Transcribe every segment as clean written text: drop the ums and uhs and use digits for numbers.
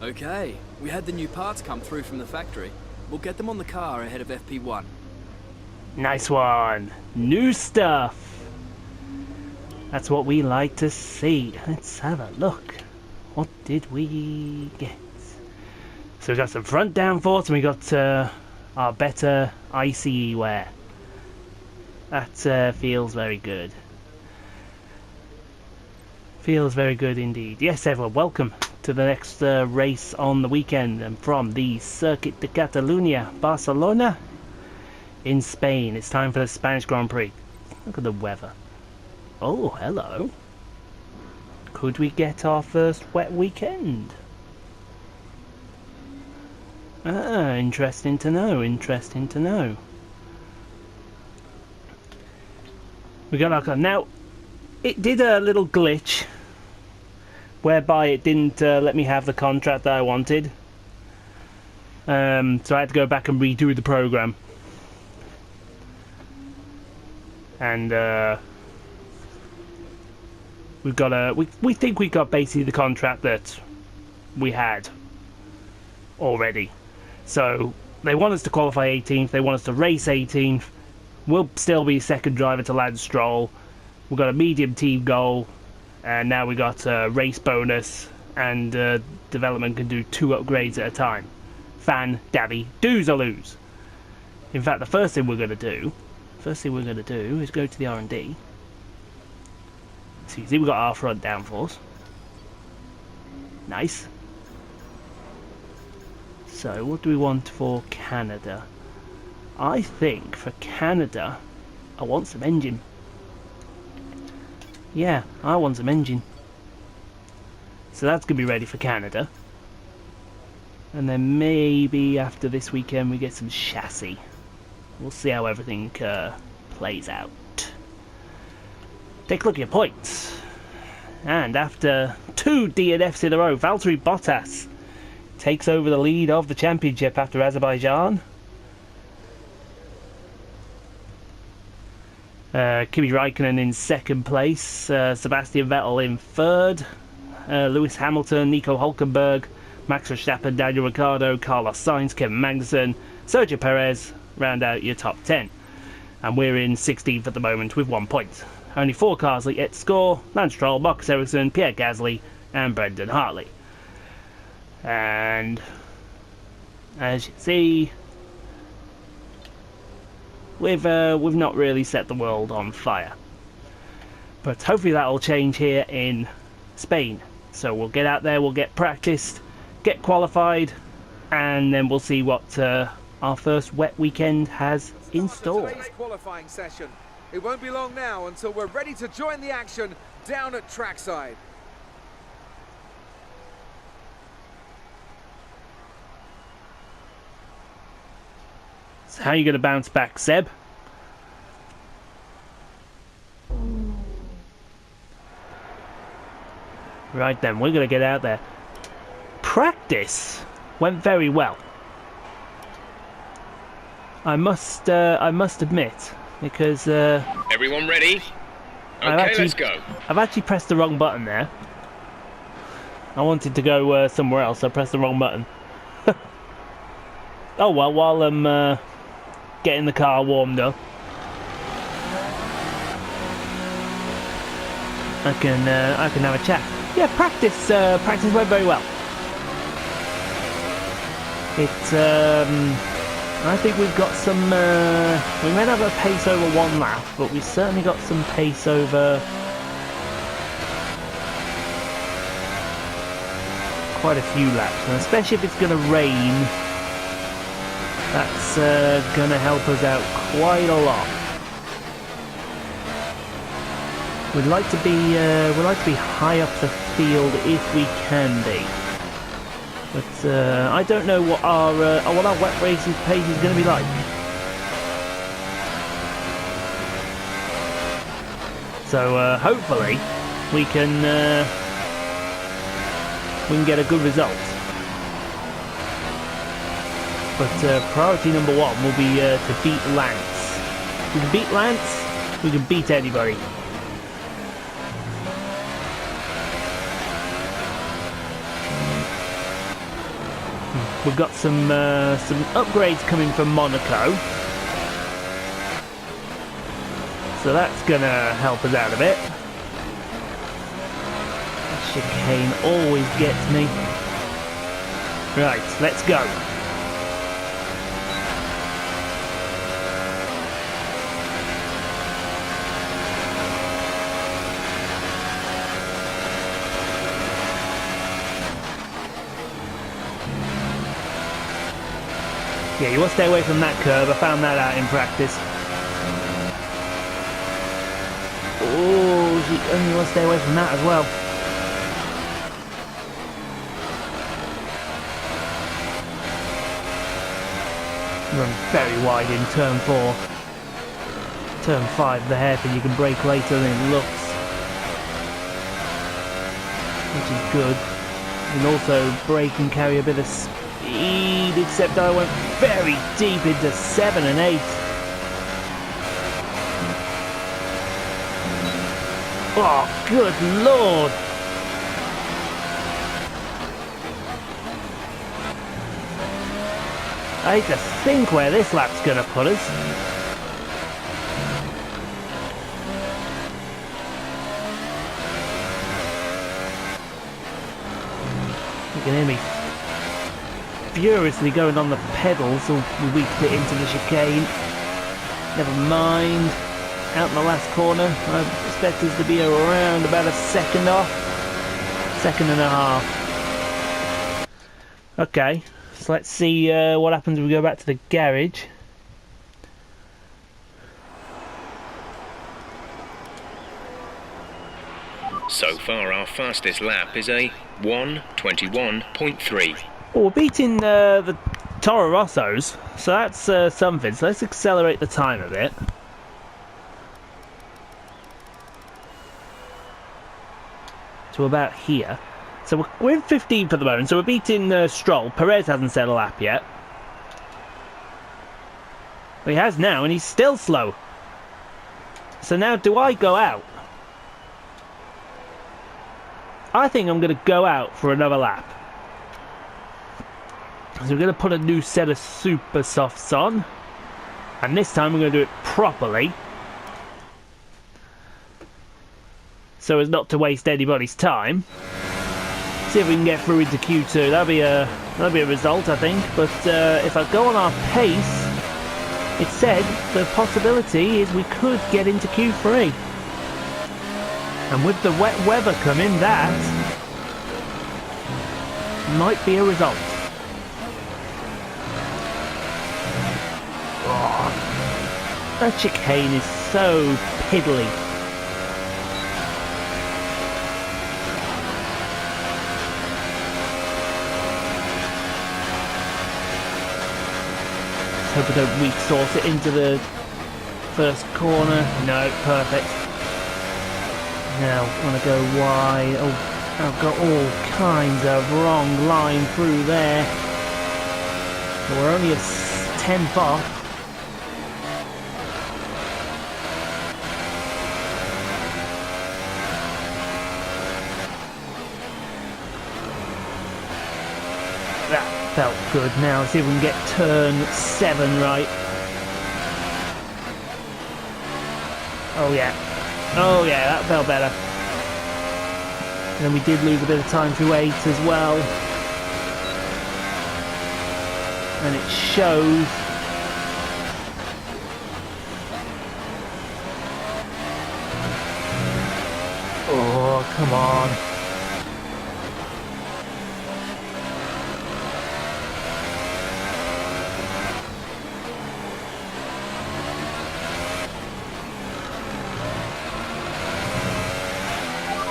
Okay, we had the new parts come through from the factory. We'll get them on the car ahead of FP1. Nice one. New stuff. That's what we like to see. Let's have a look. What did we get? So we got some front downforce and we got our better ICE wear. That feels very good. Feels very good indeed. Yes, everyone, welcome to the next race on the weekend, and from the Circuit de Cataluyna, Barcelona in Spain. It's time for the Spanish Grand Prix. Look at the weather. Oh, hello. Could we get our first wet weekend? Ah, interesting to know, interesting to know. We got our... Now, it did a little glitch whereby it didn't let me have the contract that I wanted. So I had to go back and redo the program. And we've got we think we got basically the contract that we had already. So they want us to qualify 18th, they want us to race 18th. We'll still be second driver to Lance Stroll. We've got a medium team goal, and now we got a race bonus, and development can do 2 upgrades at a time. Fan, daddy, do's or lose. In fact, the first thing we're going to do is go to the R&D. So you see we've got our front downforce. Nice. So what do we want for Canada? I think for Canada, I want some engine. Yeah, I want some engine. So that's going to be ready for Canada. And then maybe after this weekend we get some chassis. We'll see how everything plays out. Take a look at your points. And after 2 DNFs in a row, Valtteri Bottas takes over the lead of the championship after Azerbaijan. Kimi Raikkonen in second place, Sebastian Vettel in third, Lewis Hamilton, Nico Hulkenberg, Max Verstappen, Daniel Ricciardo, Carlos Sainz, Kevin Magnussen, Sergio Perez round out your top 10. And we're in 16th at the moment with 1 point. Only 4 cars yet to score: Lance Stroll, Marcus Ericsson, Pierre Gasly and Brendan Hartley. And as you see, we've not really set the world on fire, but hopefully that'll change here in Spain. So we'll get out there, we'll get practiced, get qualified, and then we'll see what our first wet weekend has in store. Today's qualifying session. It won't be long now until we're ready to join the action down at trackside. So how are you going to bounce back, Seb? Right then, we're going to get out there. Practice went very well. I must admit, because everyone ready? Okay, let's go. I've actually pressed the wrong button there. I wanted to go somewhere else. I pressed the wrong button. Oh well, while I'm getting the car warmed up, I can have a chat. Yeah, practice went very well. I think we've got some. We may not have a pace over 1 lap, but we certainly got some pace over quite a few laps, and especially if it's going to rain, that's going to help us out quite a lot. We'd like to be high up the field if we can be. But I don't know what our wet racing pace is going to be like. So hopefully we can get a good result. But priority number 1 will be to beat Lance. If we can beat Lance, we can beat anybody. We've got some upgrades coming from Monaco. So that's gonna help us out a bit. That chicane always gets me. Right, let's go. Yeah, you want to stay away from that curve. I found that out in practice. Oh, you only want to stay away from that as well. Run very wide in turn 4. Turn 5, the hairpin, you can brake later than it looks, which is good. You can also brake and carry a bit of speed, except I went very deep into 7 and 8. Oh, good lord! I hate to think where this lap's gonna put us. You can hear me furiously going on the pedals, so we weaked it into the chicane. Never mind. Out in the last corner, I expect us to be around about a second off. Second and a half. Okay, so let's see what happens when we go back to the garage. So far, our fastest lap is a 1:21.3. Well, we're beating the Toro Rossos, so that's something. So let's accelerate the time a bit. To about here. So we're in 15th at the moment, so we're beating Stroll. Perez hasn't set a lap yet. Well, he has now, and he's still slow. So now, do I go out? I think I'm going to go out for another lap. So we're going to put a new set of super softs on. And this time we're going to do it properly. So as not to waste anybody's time. See if we can get through into Q2. That'll be a result, I think. But if I go on our pace, it said the possibility is we could get into Q3. And with the wet weather coming, that might be a result. Oh, that chicane is so piddly. Hope I don't weak sauce it into the first corner. No, perfect. Now, want to go wide. Oh, I've got all kinds of wrong line through there. But we're only a 10th off. That felt good. Now, let's see if we can get turn 7 right. Oh yeah. Oh yeah, that felt better. And then we did lose a bit of time through 8 as well. And it shows. Oh, come on.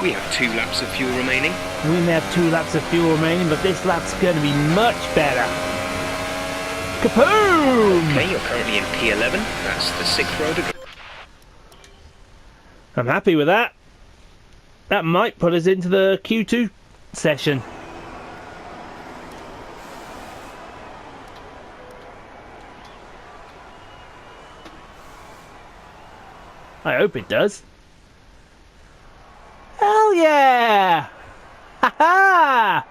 We have 2 laps of fuel remaining. We may have 2 laps of fuel remaining, but this lap's going to be much better. Kaboom! Okay, you're currently in P11. That's the 6th row to go. I'm happy with that. That might put us into the Q2 session. I hope it does. Hell yeah! Ha ha!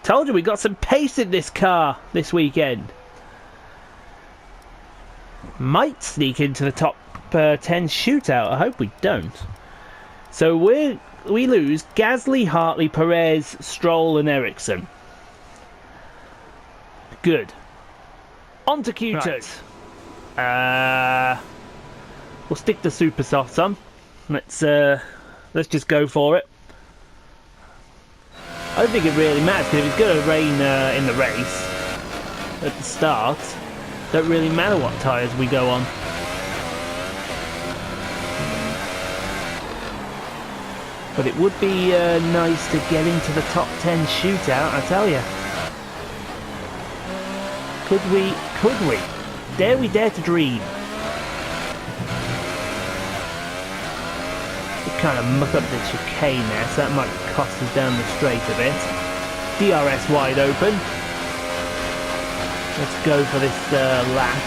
Told you we got some pace in this car this weekend. Might sneak into the top 10 shootout. I hope we don't. So we lose Gasly, Hartley, Perez, Stroll and Ericsson. Good. On to Q2. Right. We'll stick the super softs on. Let's just go for it. I don't think it really matters, because if it's going to rain in the race at the start, it don't really matter what tyres we go on. But it would be nice to get into the top 10 shootout, I tell you. Could we? Could we? Dare we dare to dream? We kind of muck up the chicane there, so that might cost us down the straight a bit. DRS wide open. Let's go for this lap.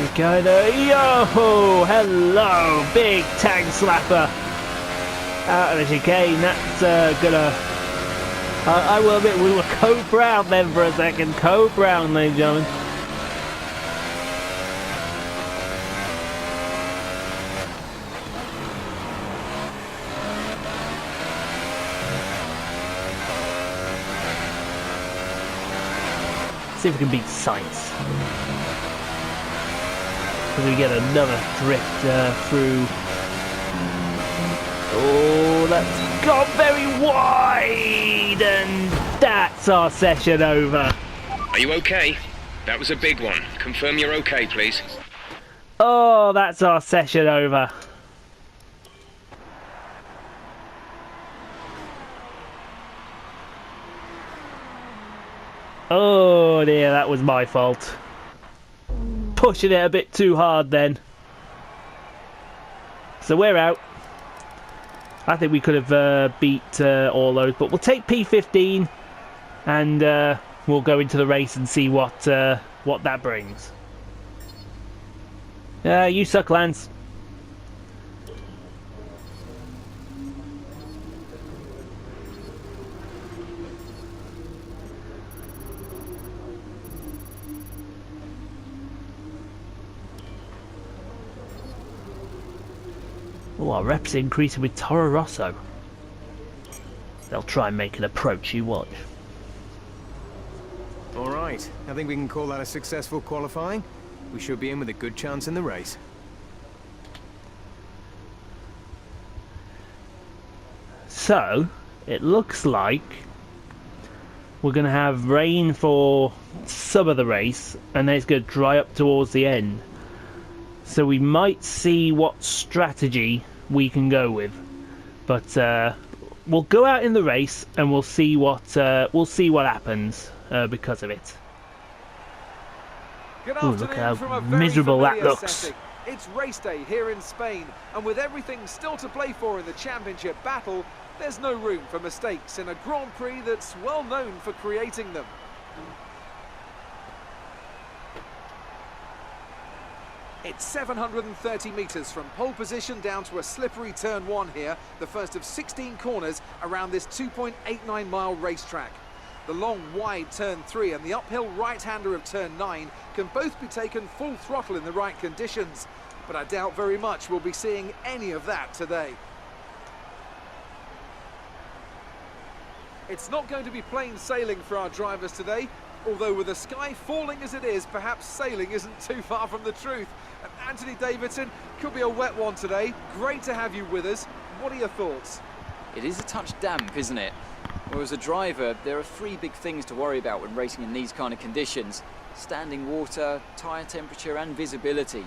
Ricardo, yo, hello, big tag slapper out of the chicane. That's gonna. I will admit, we were code brown then for a second. Code brown, ladies and gentlemen. See if we can beat Sainz. Can we get another drift through? Oh, that's gone very wide, and that's our session over. Are you okay? That was a big one. Confirm you're okay, please. Oh, that's our session over. Oh dear, that was my fault. Pushing it a bit too hard then. So we're out. I think we could have beat all those, but we'll take P15 and we'll go into the race and see what that brings. You suck, Lance. Oh, our reps increasing with Toro Rosso. They'll try and make an approach, you watch. All right, I think we can call that a successful qualifying. We should be in with a good chance in the race. So, it looks like we're going to have rain for some of the race, and then it's going to dry up towards the end. So we might see what strategy we can go with, but we'll go out in the race and we'll see what happens because of it. Ooh, look how miserable that looks. Setting. It's race day here in Spain, and with everything still to play for in the championship battle, there's no room for mistakes in a Grand Prix that's well known for creating them. It's 730 metres from pole position down to a slippery turn 1 here, the first of 16 corners around this 2.89 mile racetrack. The long, wide turn 3 and the uphill right-hander of turn 9 can both be taken full throttle in the right conditions, but I doubt very much we'll be seeing any of that today. It's not going to be plain sailing for our drivers today, although with the sky falling as it is, perhaps sailing isn't too far from the truth. And Anthony Davidson, could be a wet one today. Great to have you with us. What are your thoughts? It is a touch damp, isn't it? Well, as a driver, there are 3 big things to worry about when racing in these kind of conditions: standing water, tyre temperature and visibility.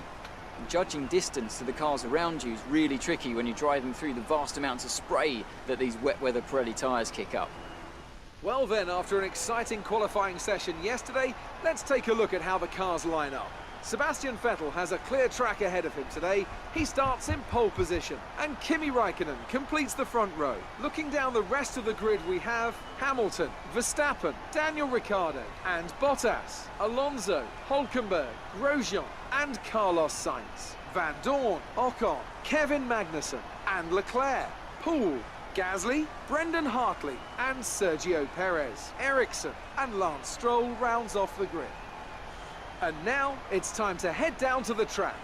And judging distance to the cars around you is really tricky when you're driving through the vast amounts of spray that these wet weather Pirelli tyres kick up. Well then, after an exciting qualifying session yesterday, let's take a look at how the cars line up. Sebastian Vettel has a clear track ahead of him today. He starts in pole position, and Kimi Raikkonen completes the front row. Looking down the rest of the grid, we have Hamilton, Verstappen, Daniel Ricciardo, and Bottas, Alonso, Hülkenberg, Grosjean, and Carlos Sainz, Van Dorn, Ocon, Kevin Magnussen and Leclerc, Poole, Gasly, Brendan Hartley and Sergio Perez, Ericsson and Lance Stroll rounds off the grid. And now it's time to head down to the track.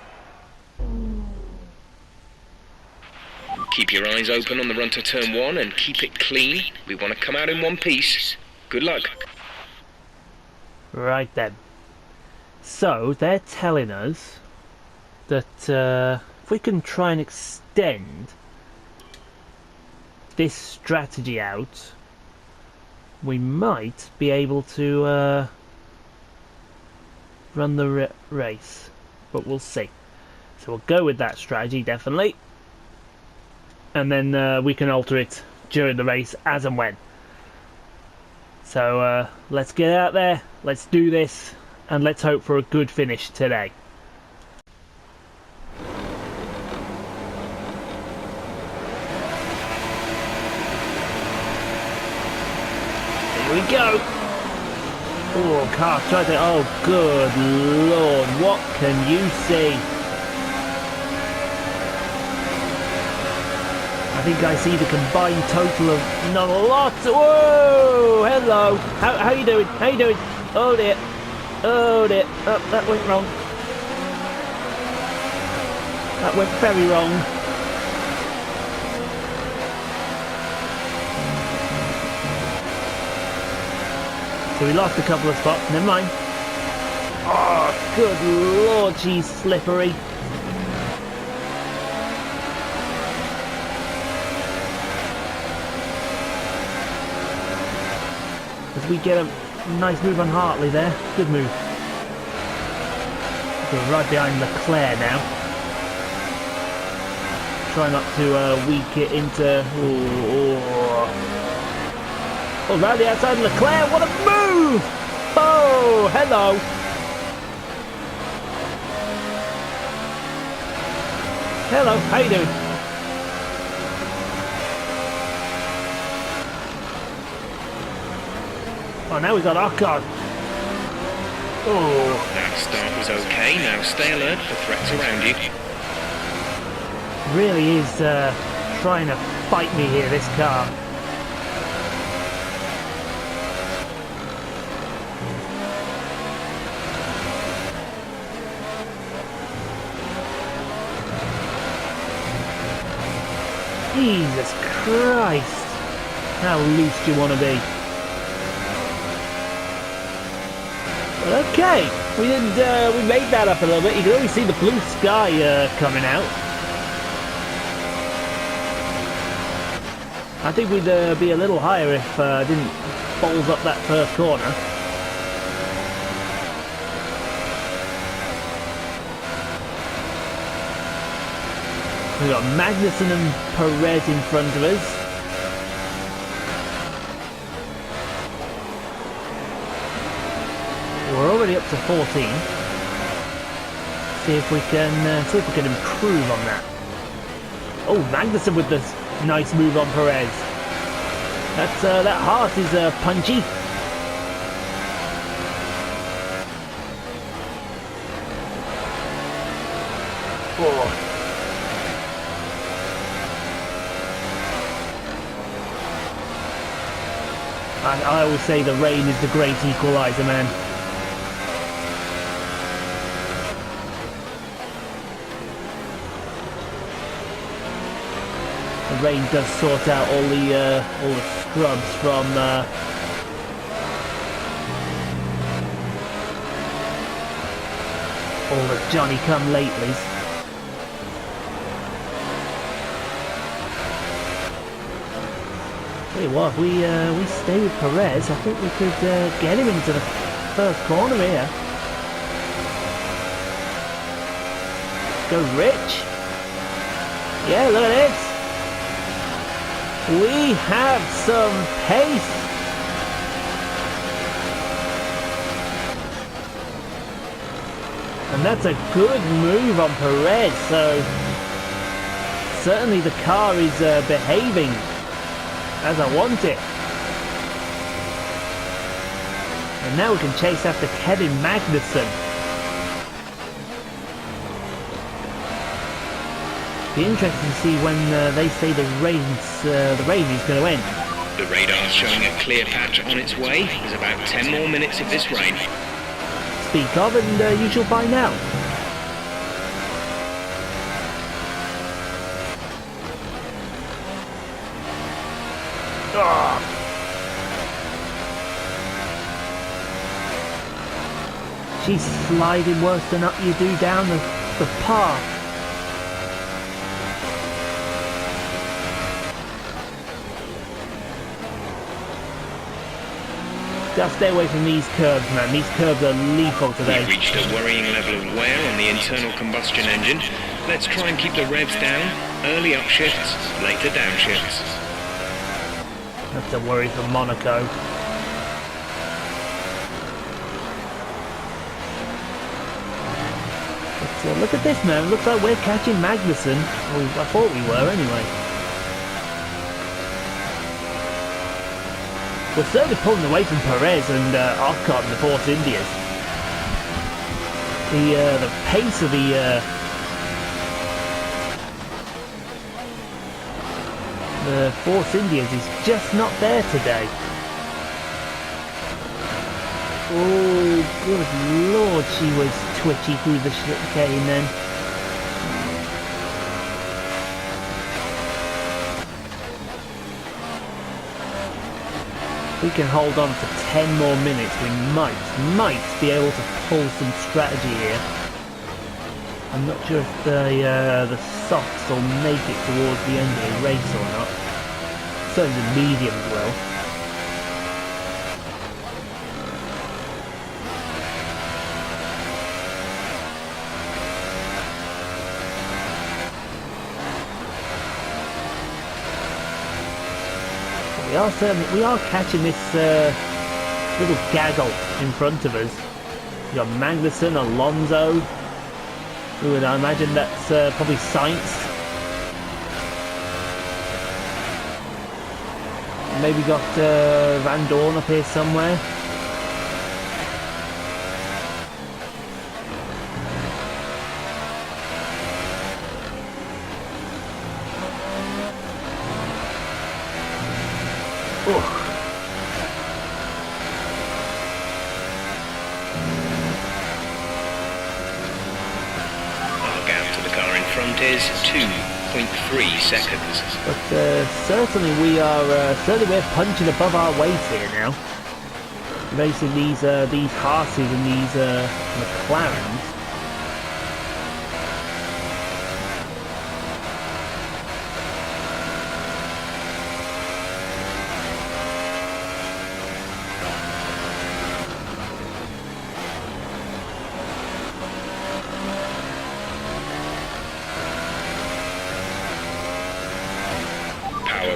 Keep your eyes open on the run to turn 1 and keep it clean. We want to come out in one piece. Good luck. Right then. So, they're telling us that if we can try and extend this strategy out, we might be able to run the race. But we'll see. So we'll go with that strategy, definitely. And then we can alter it during the race as and when. So let's get out there, let's do this, and let's hope for a good finish today. Here we go. Oh, car tried to... Oh, good lord, what can you see? I think I see the combined total of not a lot. Whoa! Hello. How you doing? How you doing? Oh dear. Oh dear. Oh, that went wrong. That went very wrong. So we lost a couple of spots. Never mind. Oh, good lord, she's slippery. As we get a nice move on Hartley there. Good move. We're right behind Leclerc now. Try not to weak it into... Oh, round the outside Leclerc. What a move! Oh, hello. Hello, how you doing? Oh, now we've got Ocon. Oh. That start was okay. Now stay alert for threats around you. Really is trying to fight me here, this car. Jesus Christ. How loose do you want to be? Okay, we made that up a little bit. You can always see the blue sky coming out. I think we'd be a little higher if I didn't balls up that first corner. We've got Magnussen and Perez in front of us. We're already up to 14. See if we can improve on that. Oh, Magnussen with this nice move on Perez. That heart is punchy. Oh. I always say the rain is the great equalizer, man. The rain does sort out all the scrubs from all the Johnny-come-latelys. Tell you what, if we stay with Perez, I think we could get him into the first corner here. Go Rich. Yeah, look at this. We have some pace. And that's a good move on Perez, so certainly the car is behaving as I want it. And now we can chase after Kevin Magnussen. Be interesting to see when they say the rain is going to end. The radar's showing a clear patch on its way. There's about 10 more minutes of this rain. Speak of, and you shall find out. Oh. She's sliding worse than up you do down the path. Just stay away from these curves, man. These curves are lethal today. We've reached a worrying level of wear on the internal combustion engine. Let's try and keep the revs down. Early upshifts, later downshifts. That's a worry for Monaco. But look at this, man. Looks like we're catching Magnussen. Well, I thought we were anyway. We're certainly pulling away from Perez and Ocon, the Force Indias. The pace of the Force Indias is just not there today. Oh, good lord, she was twitchy through the chicane then. If we can hold on for 10 more minutes, we might be able to pull some strategy here. I'm not sure if the softs will make it towards the end of the race or not. Certainly the mediums will. We are catching this little gaggle in front of us. We've got Magnussen, Alonso. Ooh, and I imagine that's probably Sainz. Maybe got Van Dorn up here somewhere. Is 2.3 seconds. But certainly we're punching above our weight here now. Racing these Haas's and these McLarens.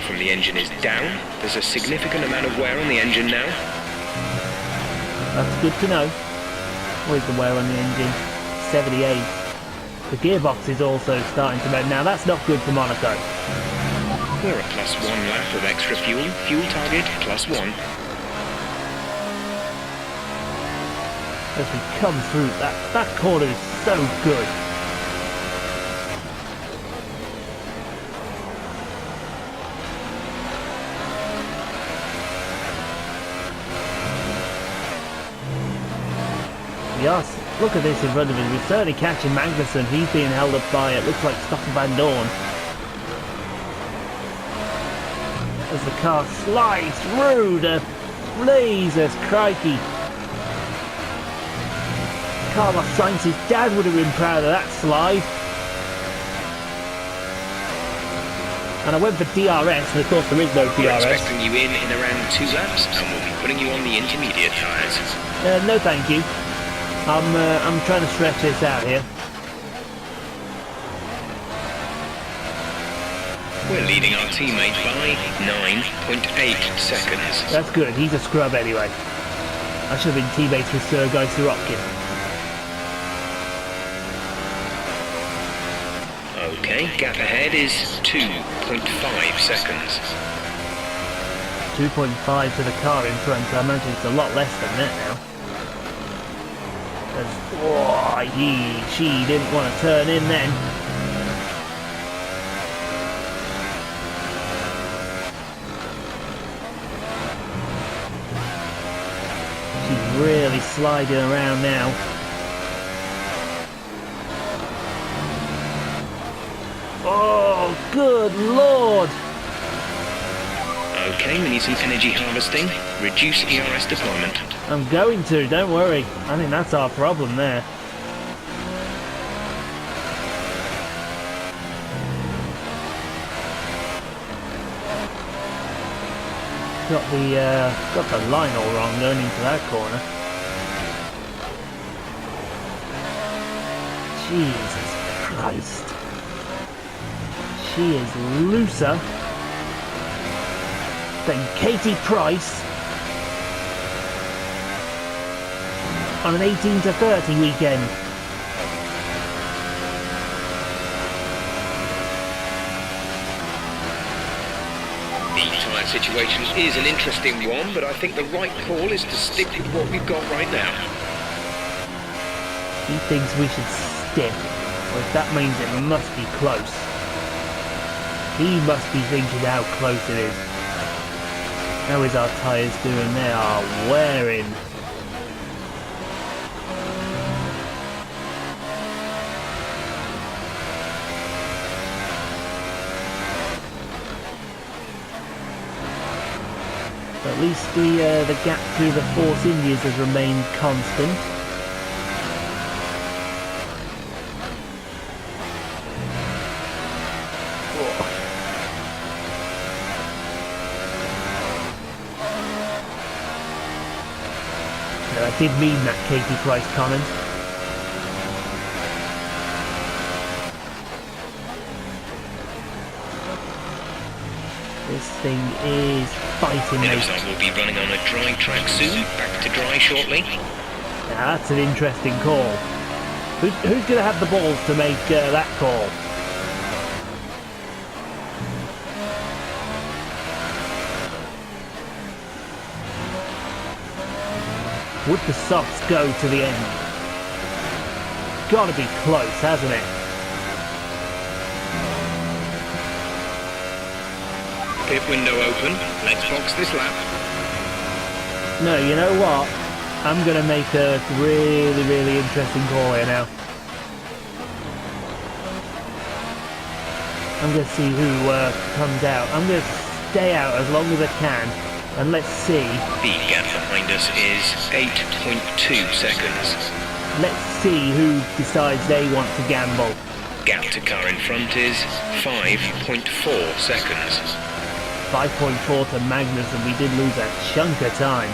From the engine is down. There's a significant amount of wear on the engine now. That's good to know. Where's the wear on the engine? 78. The gearbox is also starting to bend. Now that's not good for Monaco. We're a +1 lap of extra fuel. Fuel target +1. As we come through, that corner is so good. Yes, look at this in front of us. We're certainly catching Magnussen. He's being held up by, it looks like Stoffel Van Dorn. As the car slides through the blazers, crikey. Carlos Sainz's dad would have been proud of that slide. And I went for DRS, and of course there is no DRS. We're expecting you in around 2 laps, and we'll be putting you on the intermediate tyres. No thank you. I'm trying to stretch this out here. We're leading our teammate by 9.8 seconds. That's good. He's a scrub anyway. I should have been teammates with Sergei Sirotkin. Okay, gap ahead is 2.5 seconds. 2.5 to the car in front. I imagine it's a lot less than that now. She didn't want to turn in then. really sliding around now. Oh, good lord! Okay, we need some energy harvesting. Reduce ERS deployment. I'm going to, don't worry. I think that's our problem there. Got the line all wrong going into that corner. Jesus Christ. She is looser than Katie Price on an 18 to 30 weekend. Situation is an interesting one, but I think the right call is to stick with what we've got right now. He thinks we should stick, or if that means it must be close. He must be thinking how close it is. How is our tyres doing? They are wearing. At least the gap to the Force Indias has remained constant. No, I did mean that Katie Price comment. This thing is fighting me. Looks like we'll be running on a dry track soon. Back to dry shortly. Now that's an interesting call. Who's going to have the balls to make that call? Would the softs go to the end? Gotta be close, hasn't it? Pit window open. Let's box this lap. No, you know what? I'm going to make a really, really interesting call here now. I'm going to see who comes out. I'm going to stay out as long as I can, and let's see. The gap behind us is 8.2 seconds. Let's see who decides they want to gamble. Gap to car in front is 5.4 seconds. 5.4 to Magnus, and we did lose a chunk of time.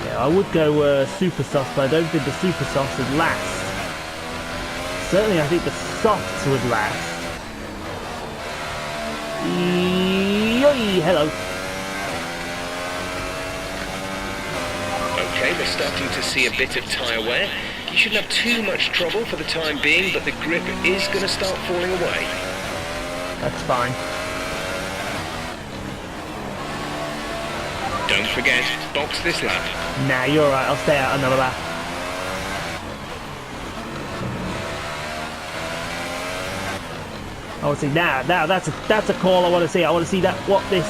Yeah, I would go super soft, but I don't think the super softs would last. Certainly I think the softs would last. Hello. Okay, we're starting to see a bit of tyre wear. You shouldn't have too much trouble for the time being, but the grip is going to start falling away. That's fine. Don't forget, box this lap. Nah, you're alright, I'll stay out another lap. I want to see now that's a call I want to see. I want to see that what this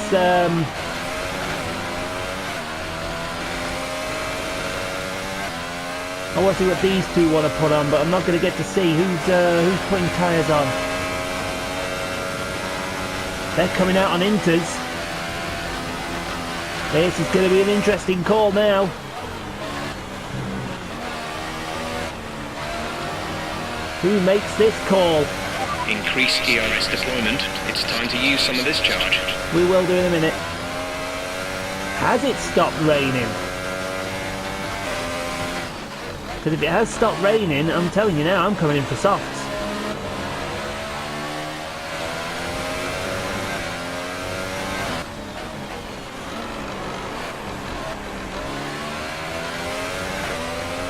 I want to see what these two want to put on, but I'm not going to get to see who's putting tyres on. They're coming out on inters. This is going to be an interesting call now. Who makes this call? Increase ERS deployment. It's time to use some of this charge. We will do in a minute. Has it stopped raining? Because if it has stopped raining, I'm telling you now, I'm coming in for softs.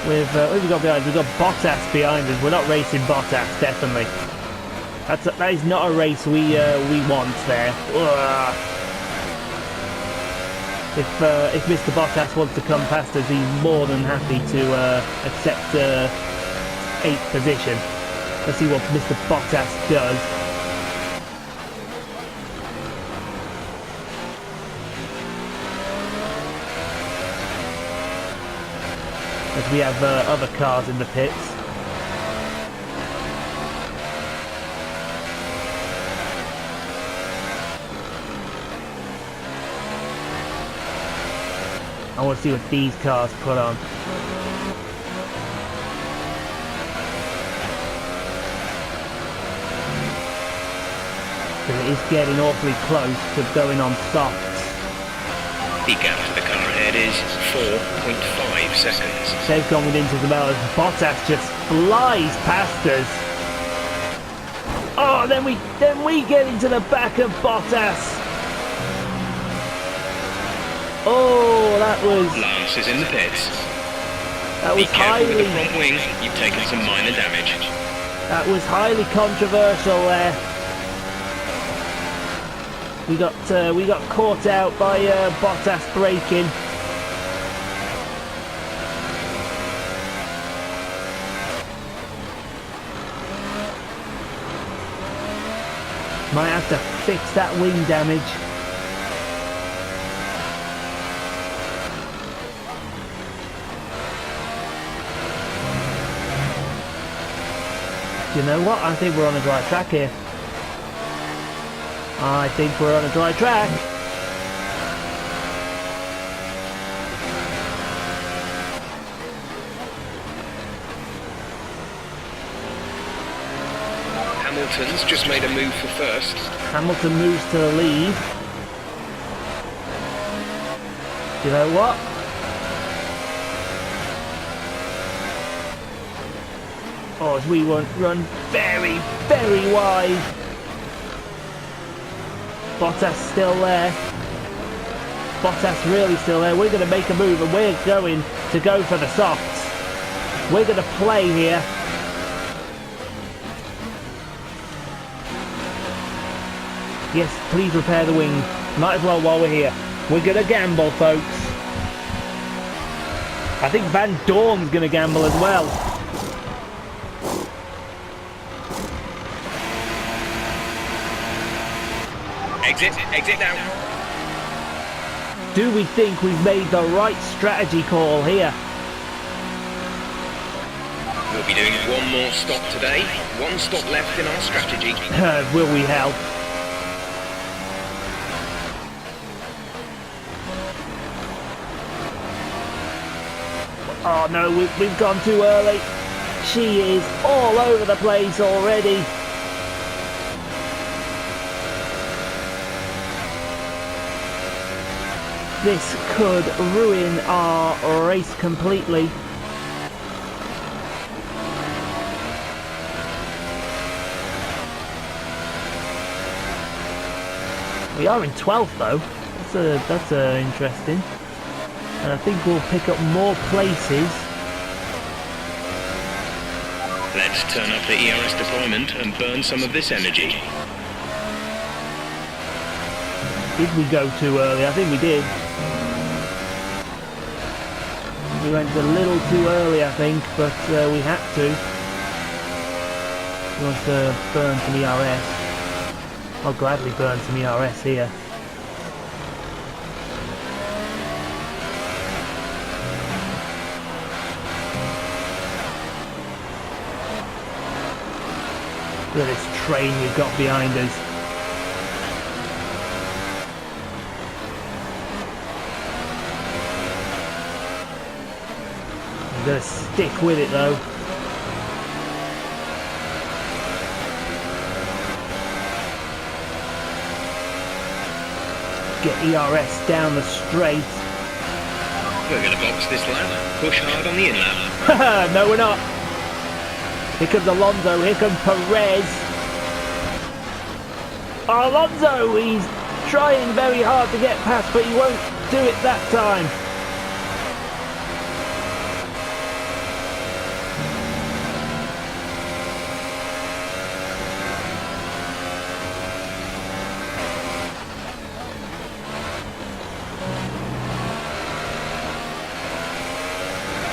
Who have we got behind us? We've got Bottas behind us. We're not racing Bottas, definitely. That is not a race we want there. If Mr. Bottas wants to come past us, he's more than happy to accept 8th position. Let's see what Mr. Bottas does. As we have other cars in the pits. I want to see what these cars put on. It is getting awfully close to going on softs. The gap to the car ahead is 4.5 seconds. They've gone within some hours. Bottas just flies past us. Oh, then we get into the back of Bottas. Oh, that was... Lance is in the pits. That was Be careful with the highly... front wing, you've taken some minor damage. That was highly controversial there. We got caught out by Bottas braking. Might have to fix that wing damage. Do you know what? I think we're on a dry track here. I think we're on a dry track. Hamilton's just made a move for first. Hamilton moves to the lead. Do you know what? Oh, as we run very, very wide. Bottas still there. Bottas really still there. We're going to make a move and we're going to go for the softs. We're going to play here. Yes, please repair the wing. Might as well while we're here. We're going to gamble, folks. I think Van Dorn's going to gamble as well. Exit now. Do we think we've made the right strategy call here? We'll be doing one more stop today. One stop left in our strategy. Will we help? Oh no, we've gone too early. She is all over the place already. This could ruin our race completely. We are in 12th though. That's interesting. And I think we'll pick up more places. Let's turn up the ERS deployment and burn some of this energy. Did we go too early? I think we did. We went a little too early, I think, but we had to. We want to burn some ERS. I'll gladly burn some ERS here. Look at this train we've got behind us. I'm going to stick with it though. Get ERS down the straight. We're going to box this lap. Push hard on the in lap. No, we're not. Here comes Alonso, here comes Perez. Alonso, he's trying very hard to get past, but he won't do it that time.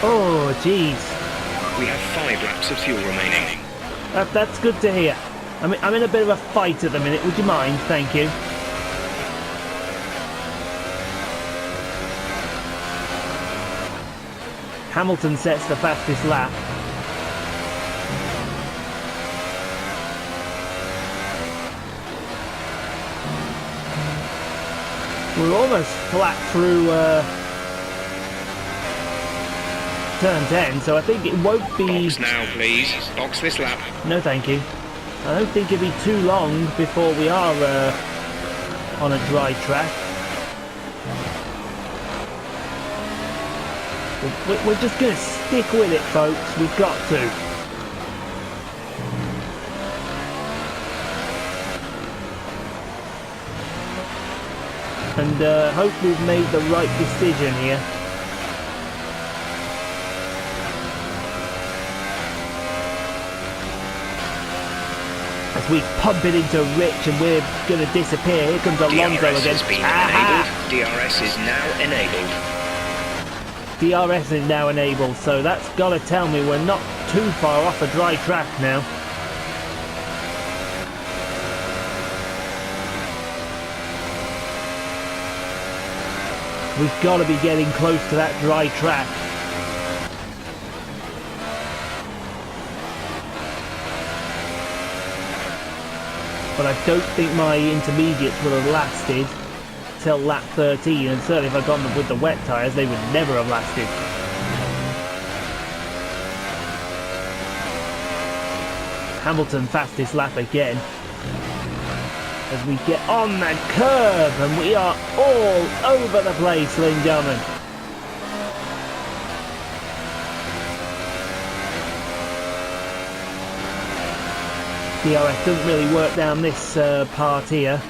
Oh, jeez. We have 5 laps of fuel remaining. That's good to hear. I'm in a bit of a fight at the minute. Would you mind? Thank you. Hamilton sets the fastest lap. We're almost flat through turn 10, so I think it won't be... Box now, please. Box this lap. No, thank you. I don't think it'll be too long before we are on a dry track. We're just going to stick with it, folks. We've got to. And hope we've made the right decision here. As we pump it into Rich and we're going to disappear. Here comes Alonso DRS again. has been enabled. DRS is now enabled. DRS is now enabled, so that's got to tell me we're not too far off a dry track now. We've got to be getting close to that dry track. But I don't think my intermediates would have lasted till lap 13, and certainly if I'd gone with the wet tyres, they would never have lasted. Hamilton fastest lap again. As we get on that curb, and we are all over the place, ladies and gentlemen. DRS doesn't really work down this part here.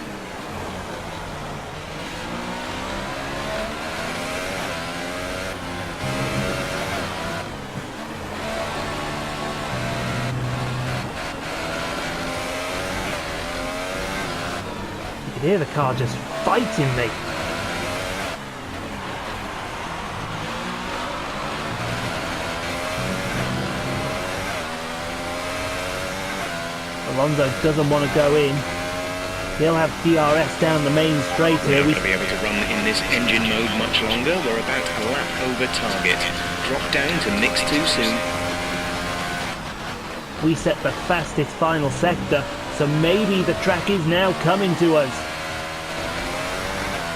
You can hear the car just fighting me. Alonso doesn't want to go in. He'll have DRS down the main straight here. We're not going to be able to run in this engine mode much longer. We're about a lap over target. Drop down to mix too soon. We set the fastest final sector, so maybe the track is now coming to us.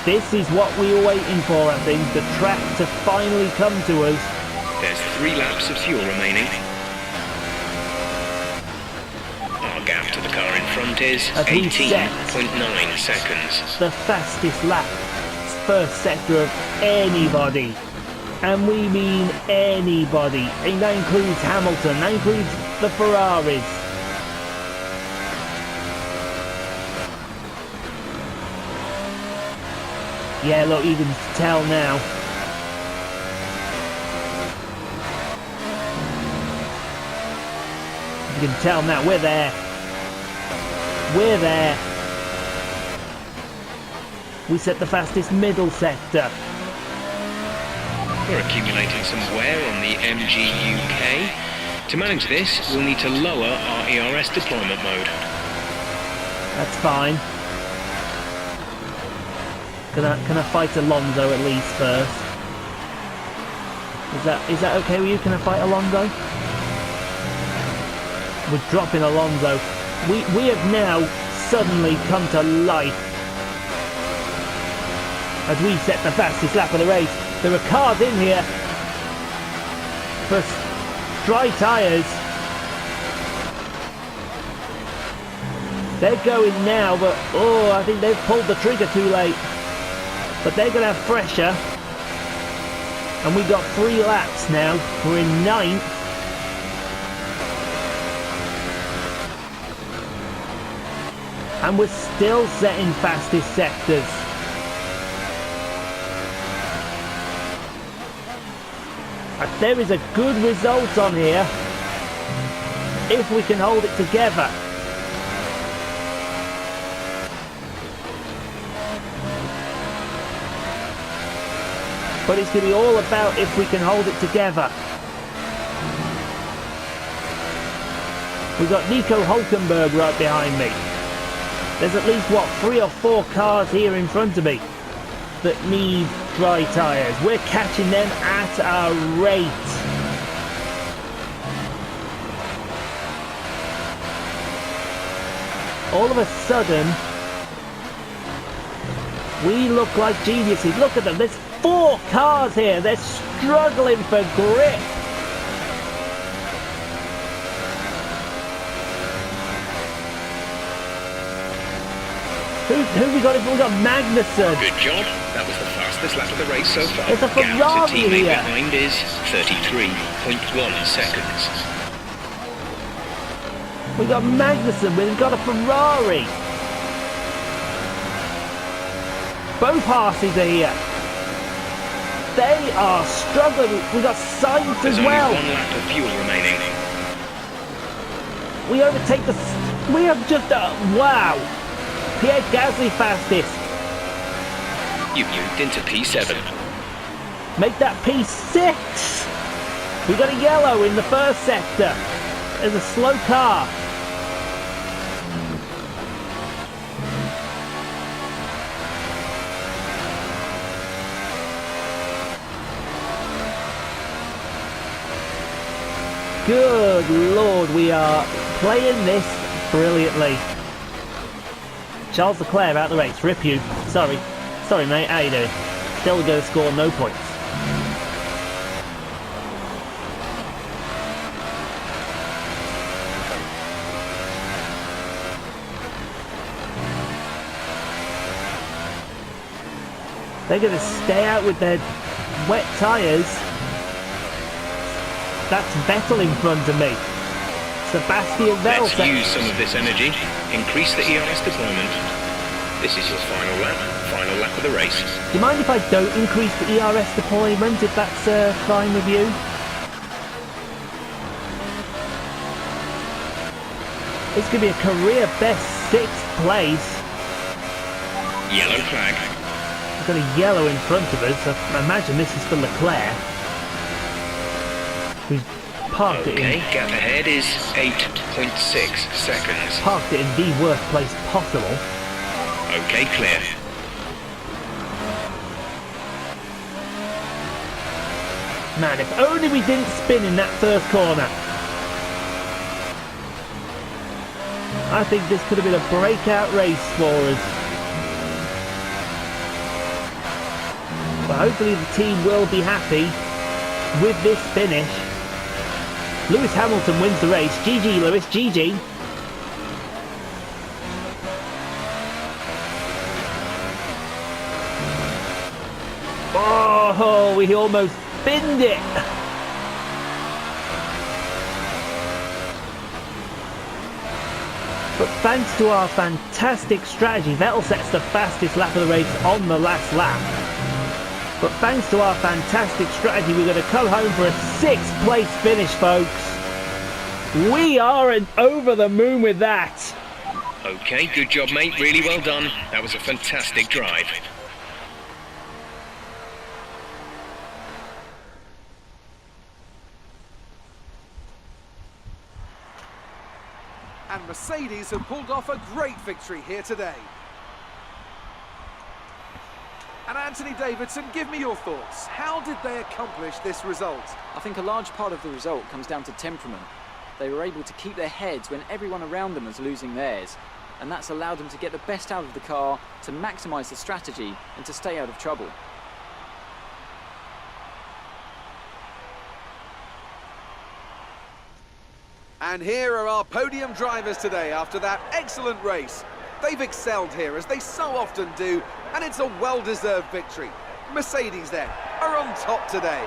This is what we were waiting for, I think, the track to finally come to us. There's 3 laps of fuel remaining. Our gap to the car in front is 18.9 seconds. The fastest lap, first sector of anybody. And we mean anybody. And that includes Hamilton, that includes the Ferraris. Yeah, look, you can tell now. You can tell now, we're there. We're there. We set the fastest middle sector. We're accumulating some wear on the MGUK. To manage this, we'll need to lower our ERS deployment mode. That's fine. Can I fight Alonso at least first? Is that okay with you? Can I fight Alonso? We're dropping Alonso. We have now suddenly come to life. As we set the fastest lap of the race. There are cars in here for dry tyres. They're going now, but oh, I think they've pulled the trigger too late. But they're going to have fresher. And we got 3 laps now. We're in 9th. And we're still setting fastest sectors. There is a good result on here if we can hold it together. But it's going to be all about if we can hold it together. We've got Nico Hulkenberg right behind me. There's at least, what, 3 or 4 cars here in front of me that need dry tyres. We're catching them at a rate. All of a sudden, we look like geniuses. Look at them. There's 4 cars here. They're struggling for grip. Who we got? We got Magnussen. Good job. That was the fastest lap of the race so far. There's a Gap to Ferrari teammate here. behind is 33.1 seconds. We got Magnussen. We've got a Ferrari. Both Haas's are here. They are struggling. We got Sainz as There's well. only 1 lap of fuel remaining. We overtake the. We have just wow. Pierre Gasly fastest. You've moved into P7. Make that P6. We got a yellow in the first sector. There's a slow car. Good Lord, we are playing this brilliantly. Charles Leclerc out the race. Rip you. Sorry mate, how you doing? Still going to score no points. They're going to stay out with their wet tyres. That's Vettel in front of me. Sebastian Vettel. Let's use some of this energy. Increase the ERS deployment. This is your final lap of the race. Do you mind if I don't increase the ERS deployment, if that's fine with you? This could be a career best 6th place. Yellow flag. We've got a yellow in front of us. I imagine this is for Leclerc, who's parked it in. Gap ahead is 8.6 seconds. Parked it in the worst place possible. Okay, clear. Man, if only we didn't spin in that first corner. I think this could have been a breakout race for us. But hopefully the team will be happy with this finish. Lewis Hamilton wins the race. GG, Lewis, GG. Oh, we almost binned it. But thanks to our fantastic strategy, Vettel sets the fastest lap of the race on the last lap. But thanks to our fantastic strategy, we're going to come home for a 6th place finish, folks. We are over the moon with that. Okay, good job, mate. Really well done. That was a fantastic drive. And Mercedes have pulled off a great victory here today. And Anthony Davidson, give me your thoughts. How did they accomplish this result? I think a large part of the result comes down to temperament. They were able to keep their heads when everyone around them was losing theirs, and that's allowed them to get the best out of the car, to maximise the strategy and to stay out of trouble. And here are our podium drivers today after that excellent race. They've excelled here, as they so often do, and it's a well-deserved victory. Mercedes, then, are on top today.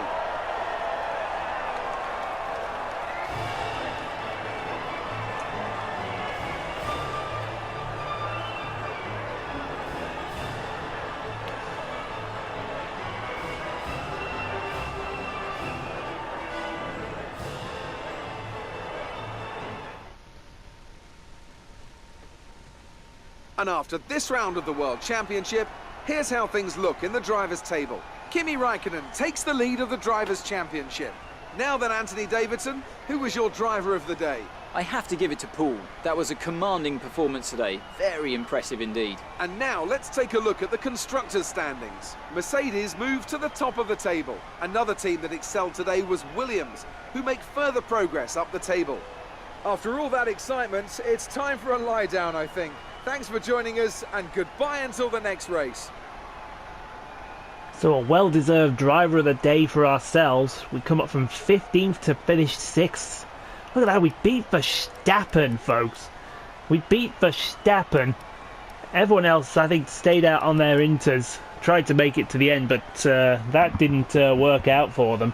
And after this round of the World Championship, here's how things look in the Drivers' Table. Kimi Räikkönen takes the lead of the Drivers' Championship. Now then, Anthony Davidson, who was your driver of the day? I have to give it to Paul. That was a commanding performance today. Very impressive indeed. And now let's take a look at the constructors' standings. Mercedes moved to the top of the table. Another team that excelled today was Williams, who make further progress up the table. After all that excitement, it's time for a lie down, I think. Thanks for joining us, and goodbye until the next race. So a well-deserved driver of the day for ourselves. We come up from 15th to finish 6th. Look at that, we beat Verstappen, folks. We beat Verstappen. Everyone else, I think, stayed out on their Inters. Tried to make it to the end, but that didn't work out for them.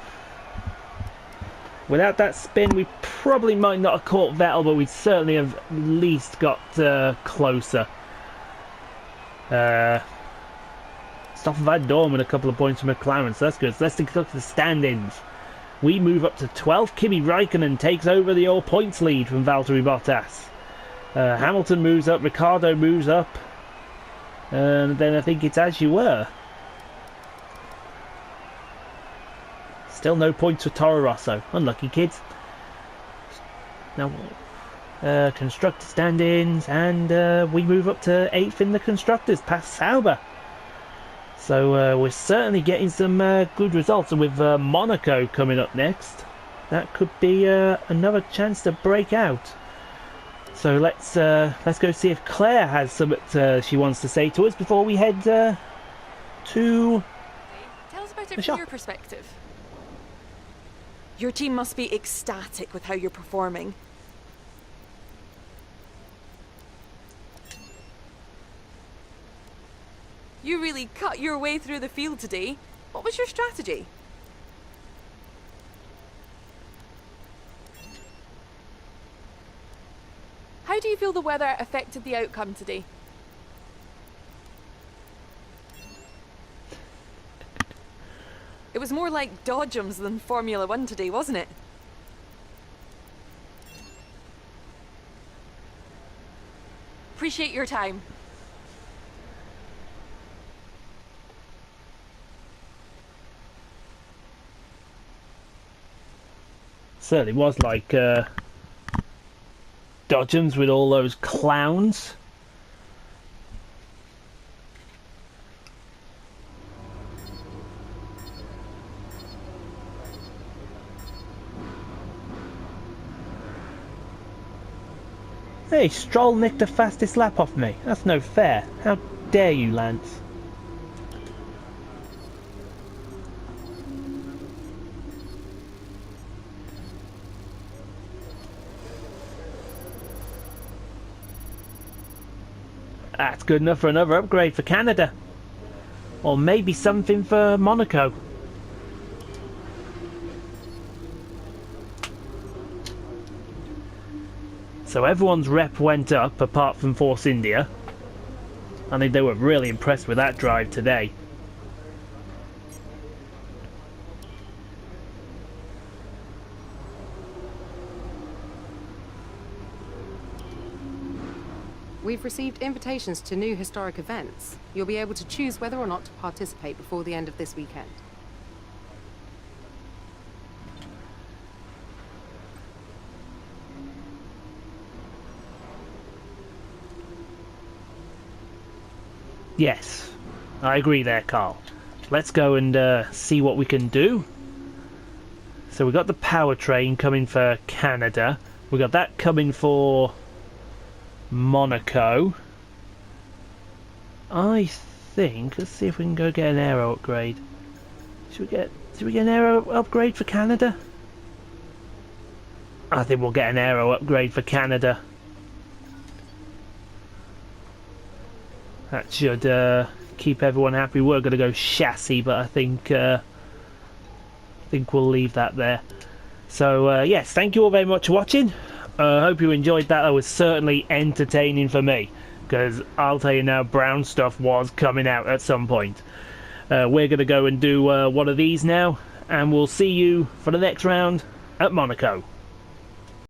Without that spin, we probably might not have caught Vettel, but we certainly have at least got closer. Stoffel Van Dorn a couple of points from McLaren, so that's good. So let's take a look at the standings. We move up to 12th. Kimi Raikkonen takes over the all-points lead from Valtteri Bottas. Hamilton moves up, Ricciardo moves up, and then I think it's as you were. Still no points for Toro Rosso. Unlucky kids. Now, constructor standings, and we move up to 8th in the constructors, past Sauber. So we're certainly getting some good results, and with Monaco coming up next, that could be another chance to break out. So let's go see if Claire has something she wants to say to us before we head to Tell us about it the from shop. your perspective. Your team must be ecstatic with how you're performing. You really cut your way through the field today. What was your strategy? How do you feel the weather affected the outcome today? It was more like dodgems than Formula One today, wasn't it? Appreciate your time. Certainly was like dodgems with all those clowns. Hey, Stroll nicked the fastest lap off me. That's no fair. How dare you, Lance? That's good enough for another upgrade for Canada. Or maybe something for Monaco. So everyone's rep went up apart from Force India. I think they were really impressed with that drive today. We've received invitations to new historic events. You'll be able to choose whether or not to participate before the end of this weekend. Yes, I agree there, Carl. Let's go and see what we can do. So we've got the powertrain coming for Canada. We've got that coming for Monaco. I think, let's see if we can go get an aero upgrade. Should we get an aero upgrade for Canada? I think we'll get an aero upgrade for Canada. That should keep everyone happy. We're going to go chassis, but I think we'll leave that there. So yes, thank you all very much for watching. I hope you enjoyed that. That was certainly entertaining for me, because I'll tell you now, brown stuff was coming out at some point. We're going to go and do one of these now, and we'll see you for the next round at Monaco.